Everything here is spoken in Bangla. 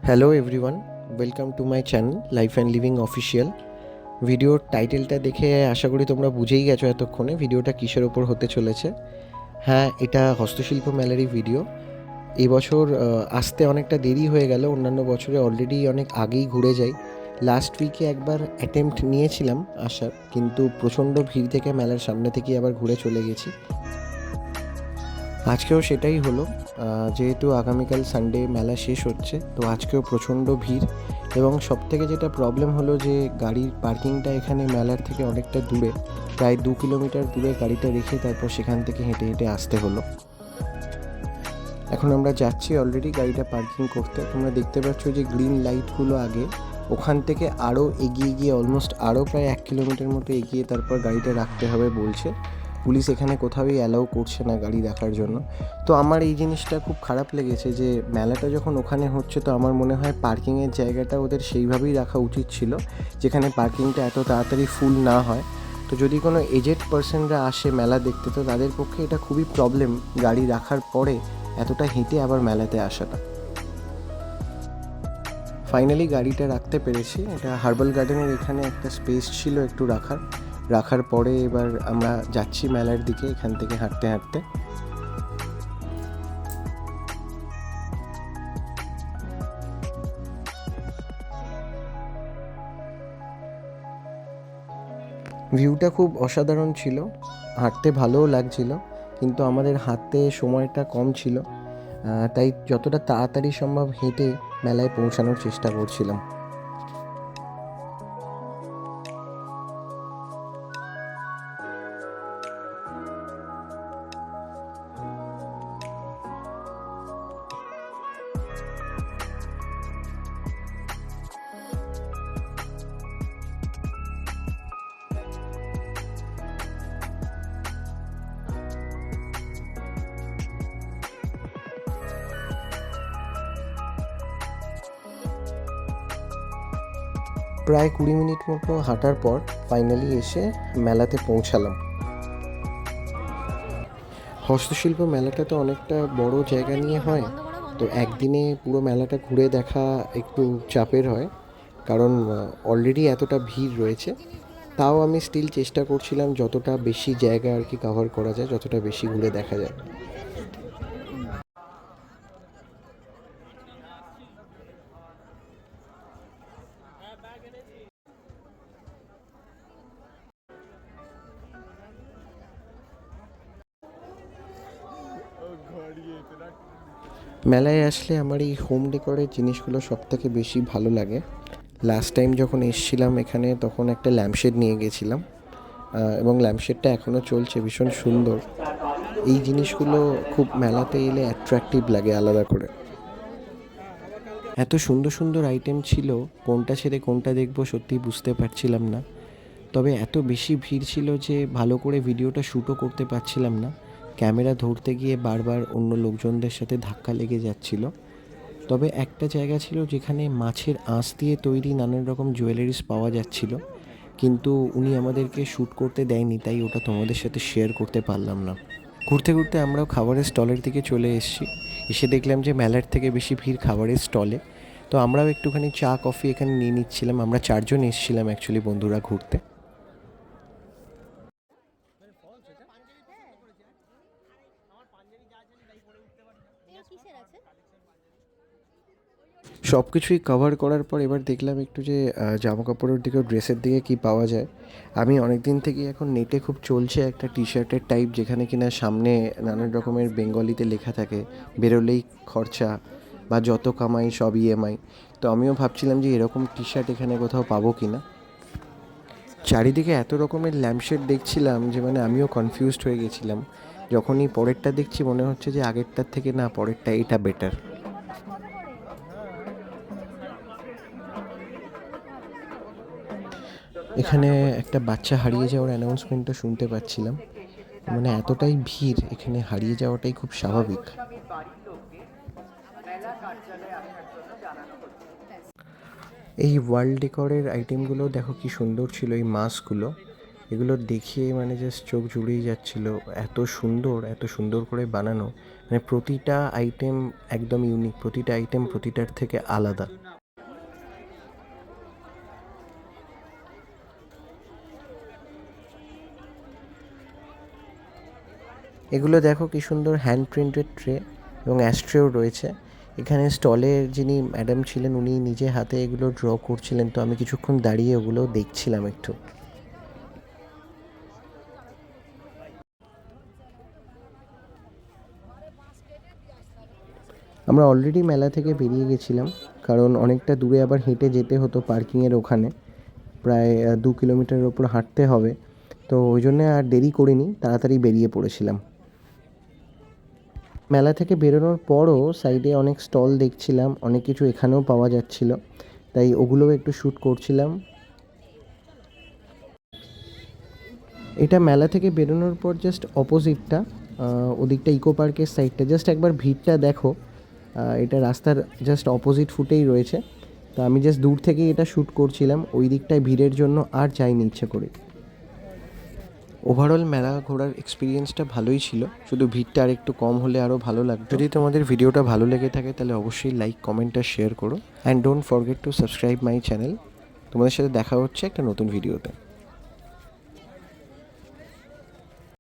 Hello everyone, welcome to my channel life and living official. ভিডিওর টাইটেলটা দেখে আশা করি তোমরা বুঝেই গেছো এতক্ষণে ভিডিওটা কিসের ওপর হতে চলেছে। হ্যাঁ, এটা হস্তশিল্প মেলারই ভিডিও। এবছর আসতে অনেকটা দেরি হয়ে গেল, অন্যান্য বছরে অলরেডি অনেক আগেই ঘুরে যাই। লাস্ট উইকে একবার অ্যাটেম্প্ট নিয়েছিলাম আসার, কিন্তু প্রচণ্ড ভিড় থেকে মেলার সামনে থেকেই আবার ঘুরে চলে গেছি। আজকেও সেটাই হলো। যেহেতু আগামীকাল সানডে মেলা শেষ হচ্ছে, তো আজকেও প্রচণ্ড ভিড়। এবং সবথেকে যেটা প্রবলেম হলো যে গাড়ির পার্কিংটা এখানে মেলার থেকে অনেকটা দূরে, প্রায় 2 কিলোমিটার দূরে গাড়িটা রেখে তারপর সেখান থেকে হেঁটে হেঁটে আসতে হলো। এখন আমরা যাচ্ছি অলরেডি গাড়িটা পার্কিং করতে। তোমরা দেখতে পাচ্ছ যে গ্রিন লাইটগুলো আগে, ওখান থেকে আরও এগিয়ে গিয়ে অলমোস্ট আরও প্রায় 1 কিলোমিটার মতো এগিয়ে তারপর গাড়িটা রাখতে হবে বলছে। পুলিশ এখানে কোথাওই অ্যালাউ করছে না গাড়ি রাখার জন্য। তো আমার এই জিনিসটা খুব খারাপ লেগেছে যে মেলাটা যখন ওখানে হচ্ছে, তো আমার মনে হয় পার্কিংয়ের জায়গাটা ওদের সেইভাবেই রাখা উচিত ছিল, যেখানে পার্কিংটা এত তাড়াতাড়ি ফুল না হয়। তো যদি কোনো এজেড পার্সনরা আসে মেলা দেখতে, তো তাদের পক্ষে এটা খুবই প্রবলেম গাড়ি রাখার পরে এতটা হেঁটে আবার মেলাতে আসাটা। ফাইনালি গাড়িটা রাখতে পেরেছি। এটা হার্বাল গার্ডেনের এখানে একটা স্পেস ছিল একটু রাখার পরে এবার আমরা যাচ্ছি মেলার দিকে এখান থেকে হাঁটতে হাঁটতে। ভিউটা খুব অসাধারণ ছিল, হাঁটতে ভালোও লাগছিল, কিন্তু আমাদের হাতে সময়টা কম ছিল, তাই যতটা তাড়াতাড়ি সম্ভব হেঁটে মেলায় পৌঁছানোর চেষ্টা করছিলাম। প্রায় 20 মিনিট মতো হাঁটার পর ফাইনালি এসে মেলাতে পৌঁছালাম। হস্তশিল্প মেলাটা তো অনেকটা বড় জায়গা নিয়ে হয়, তো একদিনে পুরো মেলাটা ঘুরে দেখা একটু চাপের হয়, কারণ অলরেডি এতটা ভিড় রয়েছে। তাও আমি স্টিল চেষ্টা করছিলাম যতটা বেশি জায়গা আর কি কভার করা যায়, যতটা বেশি ঘুরে দেখা যায়। মেলায় আসলে আমার এই হোম ডেকোরের জিনিসগুলো সবথেকে বেশি ভালো লাগে। লাস্ট টাইম যখন এসেছিলাম এখানে, তখন একটা ল্যাম্পশেড নিয়ে গেছিলাম, এবং ল্যাম্পশেডটা এখনও চলছে, ভীষণ সুন্দর। এই জিনিসগুলো খুব মেলাতে এলে অ্যাট্রাকটিভ লাগে আলাদা করে। এত সুন্দর সুন্দর আইটেম ছিল, কোনটা ছেড়ে কোনটা দেখবো সত্যিই বুঝতে পারছিলাম না। তবে এত বেশি ভিড় ছিল যে ভালো করে ভিডিওটা শ্যুটও করতে পারছিলাম না। ক্যামেরা ধরতে গিয়ে বারবার অন্য লোকজনদের সাথে ধাক্কা লেগে যাচ্ছিল। তবে একটা জায়গা ছিল যেখানে মাছের আঁশ দিয়ে তৈরি নানান রকম জুয়েলারিস পাওয়া যাচ্ছিল, কিন্তু উনি আমাদেরকে শ্যুট করতে দেয়নি, তাই ওটা তোমাদের সাথে শেয়ার করতে পারলাম না। ঘুরতে ঘুরতে আমরাও খাবারের স্টলের দিকে চলে এসেছি। এসে দেখলাম যে মেলার থেকে বেশি ভিড় খাবারের স্টলে। তো আমরাও একটুখানি চা কফি এখানে নিয়ে নিচ্ছিলাম। আমরা 4জন এসেছিলাম অ্যাকচুয়ালি বন্ধুরা ঘুরতে। সব কিছুই কভার করার পর এবার দেখলাম একটু যে জামা কাপড়ের দিকে, ড্রেসের দিকে কি পাওয়া যায়। আমি অনেক দিন থেকেই এখন নেটে খুব চলছে একটা টি শার্টের টাইপ, যেখানে কিনা সামনে নানান রকমের বেঙ্গলিতে লেখা থাকে, বেরোলেই খরচা বা যত কামাই সব ইএমআই। তো আমিও ভাবছিলাম যে এরকম টি শার্ট এখানে কোথাও পাবো কি না। চারিদিকে এত রকমের ল্যাম্পশেড দেখছিলাম যে মানে আমিও কনফিউজড হয়ে গেছিলাম। যখনই পরেরটা দেখছি মনে হচ্ছে যে আগেরটার থেকে না, পরেরটা এটা বেটার। এখানে একটা বাচ্চা হারিয়ে যাওয়ার অ্যানাউন্সমেন্টও শুনতে পাচ্ছিলাম। মানে এতটাই ভিড়, এখানে হারিয়ে যাওয়াটাই খুব স্বাভাবিক। এই ওয়ার্ল্ড ডেকরের আইটেমগুলো দেখো কি সুন্দর ছিল, এই মাস্কগুলো। এগুলো দেখে মানে জাস্ট চোখ জুড়িয়ে যাচ্ছিল, এত সুন্দর করে বানানো, মানে প্রতিটা আইটেম একদম ইউনিক, প্রতিটা আইটেম প্রতিটার থেকে আলাদা। এগুলো দেখো কি সুন্দর হ্যান্ড প্রিন্টেড ট্রে, এবং অ্যাস্ট্রেও রয়েছে। এখানে স্টলের যিনি ম্যাডাম ছিলেন উনি নিজে হাতে এগুলো ড্র করছিলেন, তো আমি কিছুক্ষণ দাঁড়িয়ে ওগুলো দেখছিলাম একটু। আমরা অলরেডি মেলা থেকে বেরিয়ে গেছিলাম, কারণ অনেকটা দূরে আবার হেঁটে যেতে হতো পার্কিংয়ের ওখানে, প্রায় 2 কিলোমিটারের ওপর হাঁটতে হবে। তো ওই জন্যে আর দেরি করিনি, তাড়াতাড়ি বেরিয়ে পড়েছিলাম। মেলা থেকে বেরোনোর পরও সাইডে অনেক স্টল দেখছিলাম, অনেক কিছু এখানেও পাওয়া যাচ্ছিল, তাই ওগুলোও একটু শ্যুট করছিলাম। এটা মেলা থেকে বেরোনোর পর জাস্ট অপোজিটটা, ওদিকটা ইকো পার্কের সাইডটা, জাস্ট একবার ভিড়টা দেখো। এটা রাস্তার জাস্ট অপোজিট ফুটেই রয়েছে, তো আমি জাস্ট দূর থেকেই এটা শ্যুট করছিলাম, ওই দিকটায় ভিড়ের জন্য আর যাইনি ইচ্ছে করে। ওভারঅল মেলা ঘোরার এক্সপিরিয়েন্সটা ভালোই ছিল, শুধু ভিড়টা আর একটু কম হলে আরও ভালো লাগতো। যদি তোমাদের ভিডিওটা ভালো লেগে থাকে তাহলে অবশ্যই লাইক, কমেন্ট আর শেয়ার করো, and don't forget to subscribe my channel. তোমাদের সাথে দেখা হচ্ছে একটা নতুন ভিডিওতে।